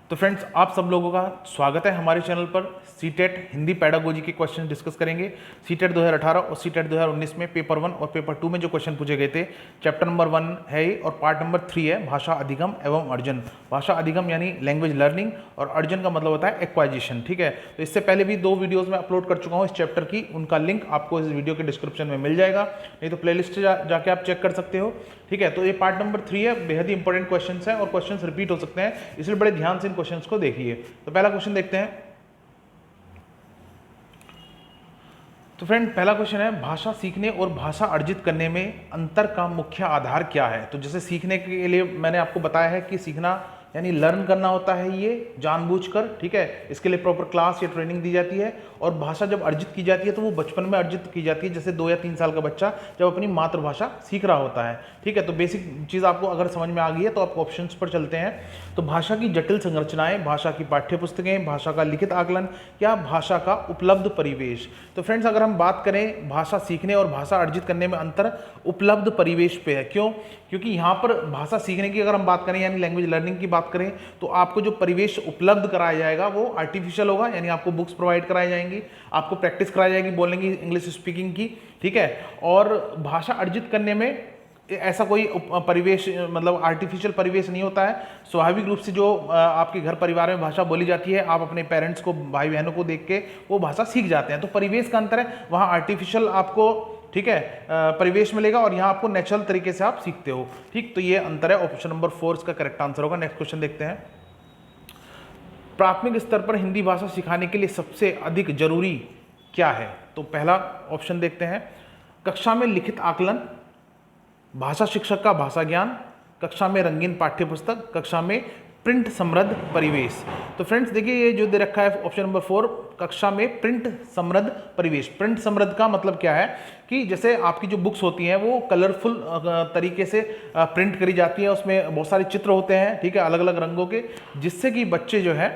तो फ्रेंड्स, आप सब लोगों का स्वागत है हमारे चैनल पर। सीटेट हिंदी पैडागोजी के क्वेश्चन डिस्कस करेंगे। सीटेट 2018 और सीटेट 2019 में पेपर 1 और पेपर 2 में जो क्वेश्चन पूछे गए थे, चैप्टर नंबर 1 है ये और पार्ट नंबर 3 है भाषा अधिगम एवं अर्जन। भाषा अधिगम यानी लैंग्वेज लर्निंग और अर्जन का मतलब होता है एक्वाइजिशन। ठीक है, तो इससे पहले भी 2 वीडियोज़ में अपलोड कर चुका हूँ इस चैप्टर की, उनका लिंक आपको इस वीडियो के डिस्क्रिप्शन में मिल जाएगा, नहीं तो प्लेलिस्ट जाके आप चेक कर सकते हो। ठीक है, तो ये पार्ट नंबर 3 है, बेहद ही इंपॉर्टेंट क्वेश्चन है और क्वेश्चन रिपीट हो सकते हैं, इसलिए बड़े ध्यान से इन क्वेश्चन को देखिए। तो पहला क्वेश्चन देखते हैं। तो फ्रेंड, पहला क्वेश्चन है, भाषा सीखने और भाषा अर्जित करने में अंतर का मुख्य आधार क्या है। तो जैसे सीखने के लिए मैंने आपको बताया है कि सीखना यानी लर्न करना होता है ये जानबूझकर। ठीक है, इसके लिए प्रॉपर क्लास या ट्रेनिंग दी जाती है। और भाषा जब अर्जित की जाती है तो वो बचपन में अर्जित की जाती है, जैसे 2 या 3 साल का बच्चा जब अपनी मातृभाषा सीख रहा होता है। ठीक है, तो बेसिक चीज़ आपको अगर समझ में आ गई है तो आप ऑप्शंस पर चलते हैं। तो भाषा की जटिल संरचनाएं, भाषा की पाठ्य पुस्तकें, भाषा का लिखित आकलन या भाषा का उपलब्ध परिवेश। तो फ्रेंड्स, अगर हम बात करें भाषा सीखने और भाषा अर्जित करने में अंतर उपलब्ध परिवेश पे है। क्यों? क्योंकि यहाँ पर भाषा सीखने की अगर हम बात करें यानी लैंग्वेज लर्निंग की बात करें तो आपको जो परिवेश उपलब्ध कराया जाएगा वो आर्टिफिशियल होगा, यानी आपको बुक्स प्रोवाइड कराई जाएंगी, आपको प्रैक्टिस कराई जाएगी बोलने की, इंग्लिश स्पीकिंग की। ठीक है, और भाषा अर्जित करने में ऐसा कोई परिवेश मतलब आर्टिफिशियल परिवेश नहीं होता है। स्वाभाविक रूप से जो आपके घर परिवार में भाषा बोली जाती है, आप अपने पेरेंट्स को, भाई बहनों को देख के वो भाषा सीख जाते हैं। तो परिवेश का अंतर है, वहाँ आर्टिफिशियल आपको, ठीक है, परिवेश मिलेगा और यहाँ आपको नेचुरल तरीके से आप सीखते हो। ठीक, तो ये अंतर है। ऑप्शन नंबर 4 इसका करेक्ट आंसर होगा। नेक्स्ट क्वेश्चन देखते हैं। प्राथमिक स्तर पर हिंदी भाषा सिखाने के लिए सबसे अधिक जरूरी क्या है। तो पहला ऑप्शन देखते हैं, कक्षा में लिखित आकलन, भाषा शिक्षक का भाषा ज्ञान, कक्षा में रंगीन पाठ्य पुस्तक, कक्षा में प्रिंट समृद्ध परिवेश। तो फ्रेंड्स देखिए, ये जो दे रखा है ऑप्शन नंबर 4, कक्षा में प्रिंट समृद्ध परिवेश। प्रिंट समृद्ध का मतलब क्या है कि जैसे आपकी जो बुक्स होती हैं वो कलरफुल तरीके से प्रिंट करी जाती है, उसमें बहुत सारे चित्र होते हैं, ठीक है, अलग अलग रंगों के, जिससे कि बच्चे जो है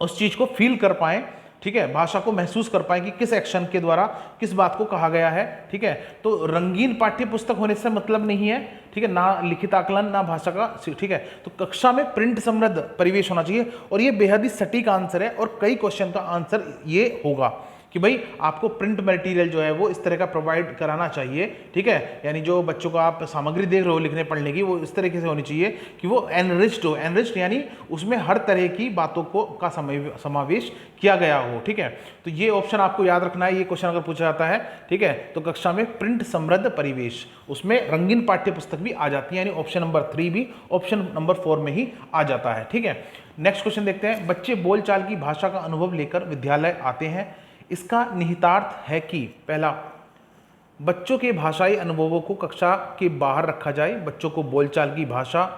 उस चीज़ को फील कर पाएँ। ठीक है, भाषा को महसूस कर पाए कि किस एक्शन के द्वारा किस बात को कहा गया है। ठीक है, तो रंगीन पाठ्य पुस्तक होने से मतलब नहीं है, ठीक है, ना लिखित आकलन ना भाषा का। ठीक है, तो कक्षा में प्रिंट समृद्ध परिवेश होना चाहिए और ये बेहद ही सटीक आंसर है और कई क्वेश्चन का आंसर ये होगा कि भाई आपको प्रिंट मटेरियल जो है वो इस तरह का प्रोवाइड कराना चाहिए। ठीक है, यानी जो बच्चों को आप सामग्री देख रहे हो लिखने पढ़ने की, वो इस तरीके से होनी चाहिए कि वो एनरिच्ड हो। एनरिच्ड यानी उसमें हर तरह की बातों को का समावेश किया गया हो। ठीक है, तो ये ऑप्शन आपको याद रखना है, ये क्वेश्चन अगर पूछा जाता है। ठीक है, तो कक्षा में प्रिंट समृद्ध परिवेश, उसमें रंगीन पाठ्य पुस्तक भी आ जाती है, यानी ऑप्शन नंबर 3 भी ऑप्शन नंबर 4 में ही आ जाता है। ठीक है, नेक्स्ट क्वेश्चन देखते हैं। बच्चे बोलचाल की भाषा का अनुभव लेकर विद्यालय आते हैं, इसका निहितार्थ है कि पहला, बच्चों के भाषाई अनुभवों को कक्षा के बाहर रखा जाए, बच्चों को बोलचाल की भाषा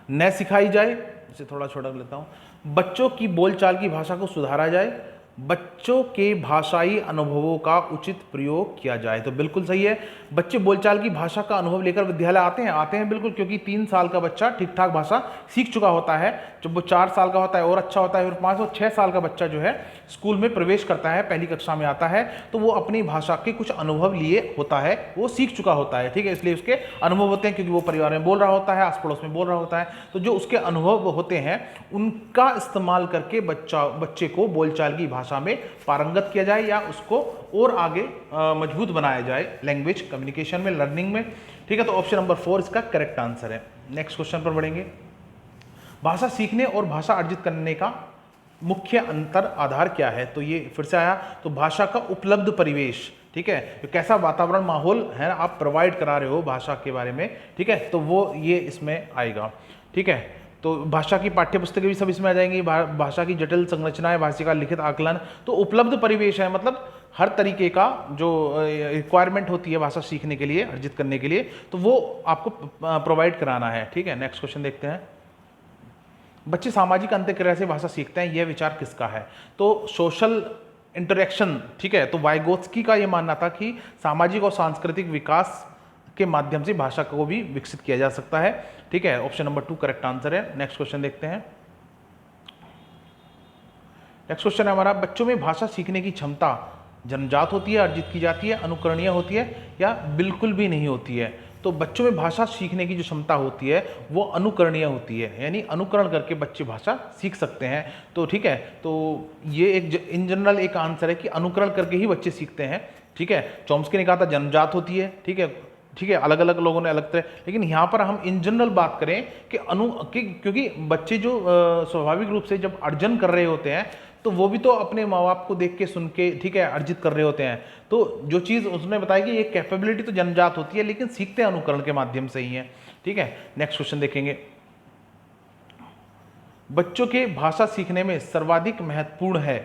न सिखाई जाए, इसे थोड़ा छोटा कर लेता हूं, बच्चों की बोलचाल की भाषा को सुधारा जाए, बच्चों के भाषाई अनुभवों का उचित प्रयोग किया जाए। तो बिल्कुल सही है, बच्चे बोलचाल की भाषा का अनुभव लेकर विद्यालय आते हैं बिल्कुल, क्योंकि 3 साल का बच्चा ठीक ठाक भाषा सीख चुका होता है। जब वो 4 साल का होता है और अच्छा होता है, और 5 और 6 साल का बच्चा जो है स्कूल में प्रवेश करता है, पहली कक्षा में आता है, तो वो अपनी भाषा के कुछ अनुभव लिए होता है, वो सीख चुका होता है। ठीक है, इसलिए उसके अनुभव होते हैं, क्योंकि वो परिवार में बोल रहा होता है, आस पड़ोस में बोल रहा होता है, तो जो उसके अनुभव होते हैं उनका इस्तेमाल करके बच्चे को बोलचाल की भाषा में पारंगत किया जाए या उसको और आगे मजबूत बनाया जाए लैंग्वेज कम्युनिकेशन में, लर्निंग में। ठीक है, तो ऑप्शन नंबर 4 इसका करेक्ट आंसर है। नेक्स्ट क्वेश्चन पर बढ़ेंगे। भाषा सीखने और भाषा अर्जित करने का मुख्य अंतर आधार क्या है। तो ये फिर से आया, तो भाषा का उपलब्ध परिवेश। ठीक है, तो कैसा वातावरण माहौल है आप प्रोवाइड करा रहे हो भाषा के बारे में। ठीक है, तो वो ये इसमें आएगा। ठीक है, तो भाषा की पाठ्य पुस्तकें भी सब इसमें आ जाएंगी, भाषा की जटिल संरचनाएं, भाषा का लिखित आकलन, तो उपलब्ध परिवेश है, मतलब हर तरीके का जो रिक्वायरमेंट होती है भाषा सीखने के लिए, अर्जित करने के लिए, तो वो आपको प्रोवाइड कराना है। ठीक है, नेक्स्ट क्वेश्चन देखते हैं। बच्चे सामाजिक अंतःक्रिया से भाषा सीखते हैं, यह विचार किसका है। तो सोशल इंटरेक्शन। ठीक है, तो वाइगोत्स्की का यह मानना था कि सामाजिक और सांस्कृतिक विकास के माध्यम से भाषा को भी विकसित किया जा सकता है। ठीक है, ऑप्शन नंबर 2 करेक्ट आंसर है। नेक्स्ट क्वेश्चन देखते हैं। नेक्स्ट क्वेश्चन है हमारा, बच्चों में भाषा सीखने की क्षमता जन्मजात होती है, अर्जित की जाती है, अनुकरणीय होती है या बिल्कुल भी नहीं होती है। तो बच्चों में भाषा सीखने की जो क्षमता होती है वो अनुकरणीय होती है, यानी अनुकरण करके बच्चे भाषा सीख सकते हैं। तो ठीक है, तो ये एक इन जनरल एक आंसर है कि अनुकरण करके ही बच्चे सीखते हैं। ठीक है, चॉम्स्की ने कहा था जन्मजात होती है। ठीक है, अलग अलग लोगों ने अलग तरह, लेकिन यहाँ पर हम इन जनरल बात करें कि क्योंकि बच्चे जो स्वाभाविक रूप से जब अर्जन कर रहे होते हैं तो वो भी तो अपने माँ बाप को देख के सुन के, ठीक है, अर्जित कर रहे होते हैं। तो जो चीज़ उसने बताया कि ये कैपेबिलिटी तो जन्मजात होती है, लेकिन सीखते हैं अनुकरण के माध्यम से ही है। ठीक है, नेक्स्ट क्वेश्चन देखेंगे। बच्चों के भाषा सीखने में सर्वाधिक महत्वपूर्ण है,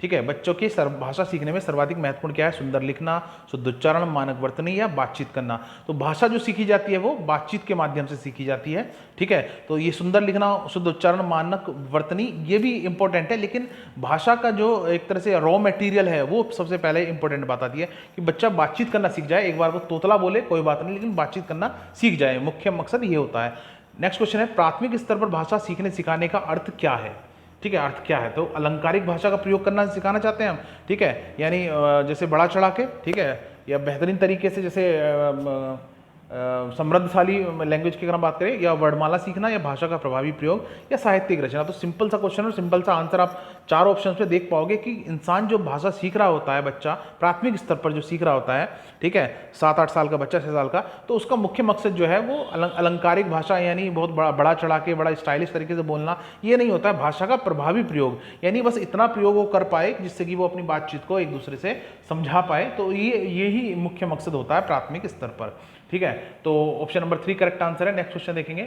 ठीक है, बच्चों के भाषा सीखने में सर्वाधिक महत्वपूर्ण क्या है? सुंदर लिखना, शुद्ध उच्चारण, मानक वर्तनी या बातचीत करना। तो भाषा जो सीखी जाती है वो बातचीत के माध्यम से सीखी जाती है। ठीक है, तो ये सुंदर लिखना, शुद्ध उच्चारण, मानक वर्तनी ये भी इंपॉर्टेंट है, लेकिन भाषा का जो एक तरह से रॉ मटेरियल है वो सबसे पहले इंपॉर्टेंट बात आती है कि बच्चा बातचीत करना सीख जाए। एक बार वो तोतला बोले कोई बात नहीं, लेकिन बातचीत करना सीख जाए, मुख्य मकसद ये होता है। नेक्स्ट क्वेश्चन है, प्राथमिक स्तर पर भाषा सीखने सिखाने का अर्थ क्या है? ठीक है, अर्थ क्या है? तो अलंकारिक भाषा का प्रयोग करना सिखाना चाहते हैं हम। ठीक है, यानी जैसे बड़ा चढ़ा के, ठीक है, या बेहतरीन तरीके से, जैसे समृद्धशाली लैंग्वेज की अगर हम बात करें, या वर्णमाला सीखना, या भाषा का प्रभावी प्रयोग, या साहित्यिक रचना। तो सिंपल सा क्वेश्चन और सिंपल सा आंसर आप चार ऑप्शन पे देख पाओगे कि इंसान जो भाषा सीख रहा होता है, बच्चा प्राथमिक स्तर पर जो सीख रहा होता है, ठीक है, 7-8 साल का बच्चा, 6 साल का, तो उसका मुख्य मकसद जो है वो अलंकारिक भाषा, यानी बहुत बड़ा चढ़ा के, बड़ा स्टाइलिश तरीके से बोलना, ये नहीं होता है। भाषा का प्रभावी प्रयोग, यानी बस इतना प्रयोग वो कर पाए जिससे कि वो अपनी बातचीत को एक दूसरे से समझा पाए। तो यही मुख्य मकसद होता है प्राथमिक स्तर पर। ठीक है, तो ऑप्शन नंबर 3 करेक्ट आंसर है। नेक्स्ट क्वेश्चन देखेंगे।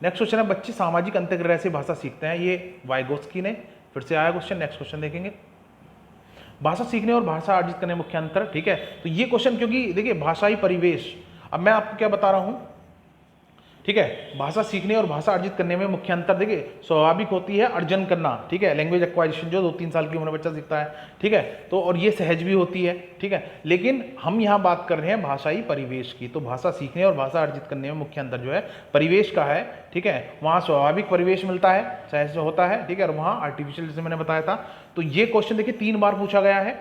नेक्स्ट क्वेश्चन है, बच्चे सामाजिक अंतर्ग्रह से भाषा सीखते हैं। ये वाइगोत्स्की ने फिर से आया क्वेश्चन। नेक्स्ट क्वेश्चन देखेंगे, भाषा सीखने और भाषा अर्जित करने मुख्य अंतर। ठीक है, तो ये क्वेश्चन, क्योंकि देखिए भाषाई परिवेश, अब मैं आपको क्या बता रहा हूं, ठीक है, भाषा सीखने और भाषा अर्जित करने में मुख्य अंतर देखिए स्वाभाविक होती है अर्जन करना, ठीक है, लैंग्वेज एक्वाजिशन जो 2-3 साल की उम्र में बच्चा सीखता है, ठीक है, तो और ये सहज भी होती है, ठीक है, लेकिन हम यहाँ बात कर रहे हैं भाषाई परिवेश की। तो भाषा सीखने और भाषा अर्जित करने में मुख्य अंतर जो है परिवेश का है। ठीक है, वहाँ स्वाभाविक परिवेश मिलता है, सहज होता है, ठीक है, और वहाँ आर्टिफिशियल, जैसे मैंने बताया था। तो ये क्वेश्चन देखिए 3 बार पूछा गया है।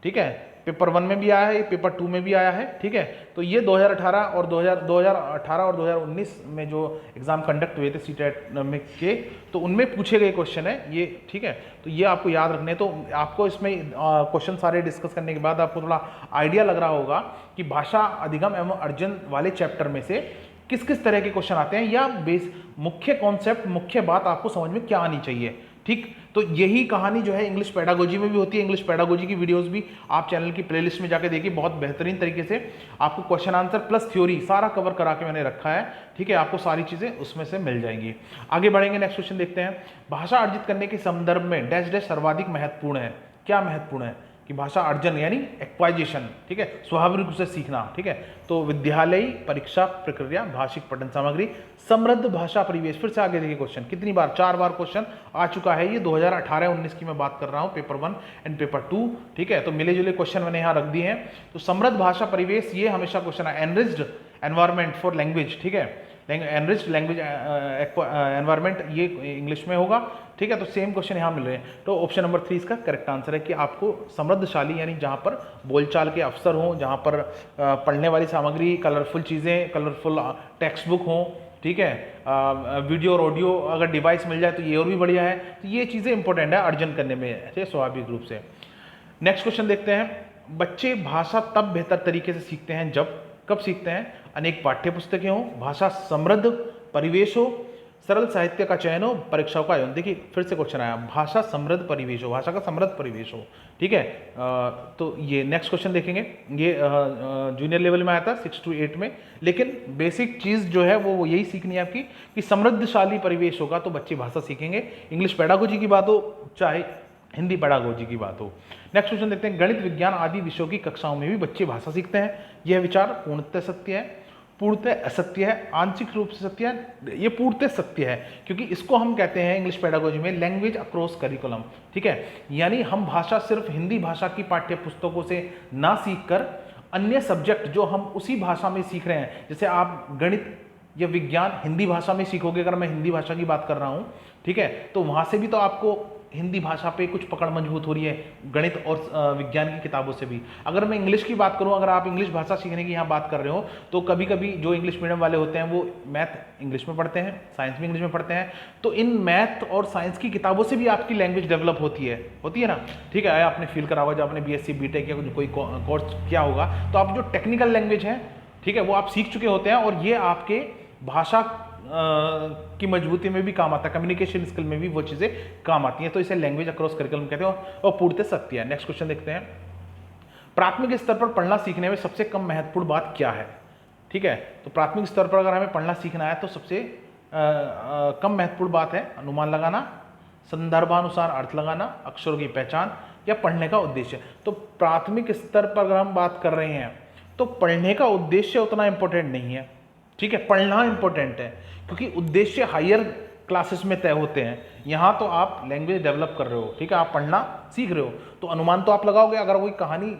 ठीक है, पेपर 1 में भी आया है, पेपर 2 में भी आया है। ठीक है, तो ये 2018 और 2019 में जो एग्जाम कंडक्ट हुए थे सीटेट में के, तो उनमें पूछे गए क्वेश्चन है ये। ठीक है, तो ये आपको याद रखने, तो आपको इसमें क्वेश्चन सारे डिस्कस करने के बाद आपको थोड़ा आइडिया लग रहा होगा कि भाषा अधिगम एवं अर्जन वाले चैप्टर में से किस किस तरह के क्वेश्चन आते हैं, या मुख्य कॉन्सेप्ट, मुख्य बात आपको समझ में क्या आनी चाहिए। ठीक, तो यही कहानी जो है इंग्लिश पेडागोजी में भी होती है। इंग्लिश पेडागोजी की वीडियोस भी आप चैनल की प्लेलिस्ट में जाके देखिए, बहुत बेहतरीन तरीके से आपको क्वेश्चन आंसर प्लस थ्योरी सारा कवर करा के मैंने रखा है। ठीक है, आपको सारी चीजें उसमें से मिल जाएंगी। आगे बढ़ेंगे, नेक्स्ट क्वेश्चन देखते हैं। भाषा अर्जित करने के संदर्भ में डैश डैश सर्वाधिक महत्वपूर्ण है। क्या महत्वपूर्ण है? कि भाषा अर्जन यानी एक्वाइजेशन, ठीक है, स्वाभाविक रूप से सीखना। ठीक है, तो विद्यालयी परीक्षा प्रक्रिया, भाषिक पठन सामग्री, समृद्ध भाषा परिवेश। फिर से आगे देखिए क्वेश्चन कितनी बार, 4 बार क्वेश्चन आ चुका है। ये 2018-19 की मैं बात कर रहा हूँ, पेपर 1 एंड पेपर 2। ठीक है, तो मिले जुले क्वेश्चन मैंने यहाँ रख दिए हैं। तो समृद्ध भाषा परिवेश, ये हमेशा क्वेश्चन है। एनरिच्ड एनवायरमेंट फॉर लैंग्वेज, ठीक है, एनरिच्ड लैंग्वेज एनवायरमेंट, ये इंग्लिश में होगा। ठीक है, तो सेम क्वेश्चन यहाँ मिल रहे हैं। तो ऑप्शन नंबर 3 इसका करेक्ट आंसर है कि आपको समृद्धशाली, यानी जहाँ पर बोलचाल के अवसर हों, जहाँ पर पढ़ने वाली सामग्री, कलरफुल चीज़ें, कलरफुल टेक्स्ट बुक हों, ठीक है, वीडियो और ऑडियो अगर डिवाइस मिल जाए तो ये और भी बढ़िया है। तो ये चीज़ें इंपॉर्टेंट है अर्जन करने में ऐसे स्वाभाविक रूप से। नेक्स्ट क्वेश्चन देखते हैं। बच्चे भाषा तब बेहतर तरीके से सीखते हैं जब, कब सीखते हैं? अनेक पाठ्य पुस्तकें हों, भाषा समृद्ध परिवेश हो, सरल साहित्य का चयन हो, परीक्षाओं का आयोजन। देखिए फिर से क्वेश्चन आया, भाषा समृद्ध परिवेश हो, भाषा का समृद्ध परिवेश हो। ठीक है, तो ये नेक्स्ट क्वेश्चन देखेंगे। ये जूनियर लेवल में आया था 6 to 8 में, लेकिन बेसिक चीज़ जो है वो यही सीखनी है आपकी कि समृद्धशाली परिवेश होगा तो बच्चे भाषा सीखेंगे। इंग्लिश पेडागोजी की बात हो चाहे हिंदी पेडागोजी की बात हो। नेक्स्ट क्वेश्चन देखते हैं। गणित विज्ञान आदि विषयों की कक्षाओं में भी बच्चे भाषा सीखते हैं। यह विचार पूर्णतः सत्य है, पूर्णतः असत्य है, आंशिक रूप से सत्य है? ये पूर्णतः सत्य है, क्योंकि इसको हम कहते हैं इंग्लिश पेडागोजी में लैंग्वेज अक्रॉस करिकुलम। ठीक है, यानी हम भाषा सिर्फ हिंदी भाषा की पाठ्य पुस्तकों से ना सीखकर अन्य सब्जेक्ट जो हम उसी भाषा में सीख रहे हैं, जैसे आप गणित या विज्ञान हिंदी भाषा में सीखोगे, अगर मैं हिंदी भाषा की बात कर रहा हूँ, ठीक है, तो वहाँ से भी तो आपको हिंदी भाषा पे कुछ पकड़ मजबूत हो रही है गणित और विज्ञान की किताबों से भी। अगर मैं इंग्लिश की बात करूं, अगर आप इंग्लिश भाषा सीखने की यहाँ बात कर रहे हो, तो कभी कभी जो इंग्लिश मीडियम वाले होते हैं वो मैथ इंग्लिश में पढ़ते हैं, साइंस भी इंग्लिश में पढ़ते हैं, तो इन मैथ और साइंस की किताबों से भी आपकी लैंग्वेज डेवलप होती है ना। ठीक है, आपने फील करा होगा जब आपने बीएससी बीटेक या कोई कोर्स किया होगा, तो आप जो टेक्निकल लैंग्वेज है, ठीक है, वो आप सीख चुके होते हैं और ये आपके भाषा की मजबूती में भी काम आता है, कम्युनिकेशन स्किल में भी वो चीज़ें काम आती हैं। तो इसे लैंग्वेज अक्रॉस करिकुलम कहते हैं और पूर्णतः सत्य है। नेक्स्ट क्वेश्चन देखते हैं, प्राथमिक स्तर पर पढ़ना सीखने में सबसे कम महत्वपूर्ण बात क्या है? ठीक है, तो प्राथमिक स्तर पर अगर हमें पढ़ना सीखना है तो सबसे कम महत्वपूर्ण बात है अनुमान लगाना, संदर्भानुसार अर्थ लगाना, अक्षरों की पहचान या पढ़ने का उद्देश्य। तो प्राथमिक स्तर पर अगर हम बात कर रहे हैं तो पढ़ने का उद्देश्य उतना इंपॉर्टेंट नहीं है। ठीक है, पढ़ना इंपॉर्टेंट है क्योंकि उद्देश्य हायर क्लासेस में तय होते हैं। यहाँ तो आप लैंग्वेज डेवलप कर रहे हो, ठीक है, आप पढ़ना सीख रहे हो, तो अनुमान तो आप लगाओगे। अगर कोई कहानी,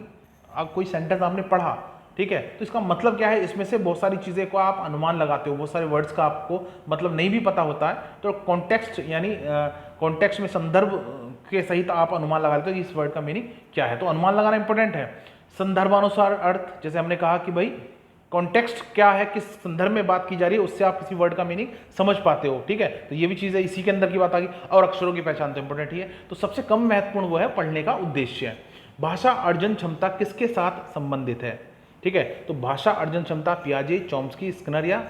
कोई सेंटेंस आपने पढ़ा, ठीक है, तो इसका मतलब क्या है, इसमें से बहुत सारी चीज़ें को आप अनुमान लगाते हो, बहुत सारे वर्ड्स का आपको मतलब नहीं भी पता होता है, तो कॉन्टेक्स्ट यानी कॉन्टेक्स्ट में संदर्भ के सहित आप अनुमान लगा लेते हो कि इस वर्ड का मीनिंग क्या है। तो अनुमान लगाना इंपॉर्टेंट है। संदर्भानुसार अर्थ, जैसे हमने कहा कि भाई कॉन्टेक्स्ट क्या है, किस संदर्भ में बात की जा रही है, उससे आप किसी वर्ड का मीनिंग समझ पाते हो। ठीक है, तो ये भी चीज़ है, इसी के अंदर की बात आ गई। और अक्षरों की पहचान तो इंपॉर्टेंट ही है। तो सबसे कम महत्वपूर्ण वो है पढ़ने का उद्देश्य। भाषा अर्जन क्षमता किसके साथ संबंधित है? ठीक है, तो भाषा अर्जन क्षमता पियाजे, चॉम्स्की, स्किनर या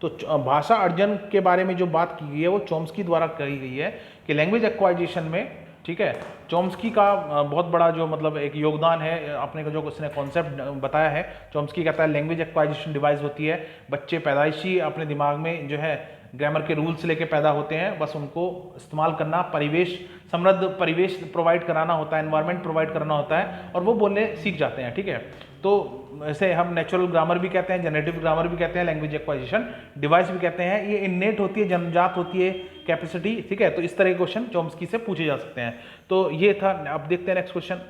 तो भाषा अर्जन के बारे में जो बात की गई है वो चॉम्स्की द्वारा कही गई है कि लैंग्वेज एक्वाइजेशन में, ठीक है, चॉम्स्की का बहुत बड़ा जो मतलब एक योगदान है, अपने को जो उसने कॉन्सेप्ट बताया है। चॉम्स्की कहता है लैंग्वेज एक्वाइजेशन डिवाइस होती है, बच्चे पैदाइशी अपने दिमाग में जो है ग्रामर के रूल्स लेके पैदा होते हैं, बस उनको इस्तेमाल करना, परिवेश समृद्ध परिवेश प्रोवाइड कराना होता है, एनवायरनमेंट प्रोवाइड करना होता है और वो बोलने सीख जाते हैं। ठीक है, तो ऐसे हम नेचुरल ग्रामर भी कहते हैं, जनरेटिव ग्रामर भी कहते हैं, लैंग्वेज एक्वाइजेशन डिवाइस भी कहते हैं। ये इन्नेट होती है, जन्मजात होती है कैपेसिटी। ठीक है, तो इस तरह के क्वेश्चन चॉम्स्की से पूछे जा सकते हैं। तो ये था। अब देखते हैं नेक्स्ट क्वेश्चन।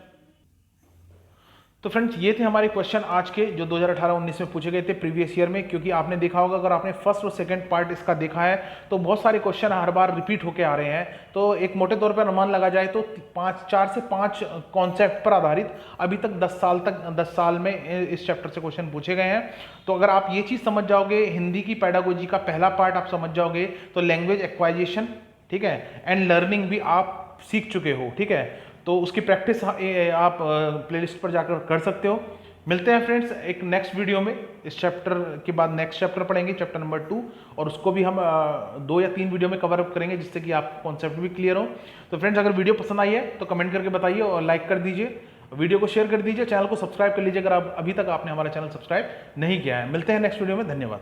तो फ्रेंड्स, ये थे हमारे क्वेश्चन आज के जो 2018-19 में पूछे गए थे प्रीवियस ईयर में। क्योंकि आपने देखा होगा, अगर आपने फर्स्ट और सेकंड पार्ट इसका देखा है तो बहुत सारे क्वेश्चन हर बार रिपीट होके आ रहे हैं। तो एक मोटे तौर पर अनुमान लगा जाए तो 4 से 5 कॉन्सेप्ट पर आधारित अभी तक 10 साल में इस चैप्टर से क्वेश्चन पूछे गए हैं। तो अगर आप ये चीज़ समझ जाओगे, हिंदी की पेडागोजी का पहला पार्ट आप समझ जाओगे, तो लैंग्वेज एक्वाइजेशन, ठीक है, एंड लर्निंग भी आप सीख चुके हो। ठीक है, तो उसकी प्रैक्टिस आप प्लेलिस्ट पर जाकर कर सकते हो। मिलते हैं फ्रेंड्स एक नेक्स्ट वीडियो में। इस चैप्टर के बाद नेक्स्ट चैप्टर पढ़ेंगे, चैप्टर नंबर 2, और उसको भी हम 2 या 3 वीडियो में कवर अप करेंगे, जिससे कि आप कॉन्सेप्ट भी क्लियर हो। तो फ्रेंड्स, अगर वीडियो पसंद आई है तो कमेंट करके बताइए और लाइक कर दीजिए, वीडियो को शेयर कर दीजिए, चैनल को सब्सक्राइब कर लीजिए अगर अभी तक आपने हमारा चैनल सब्सक्राइब नहीं किया है। मिलते हैं नेक्स्ट वीडियो में। धन्यवाद।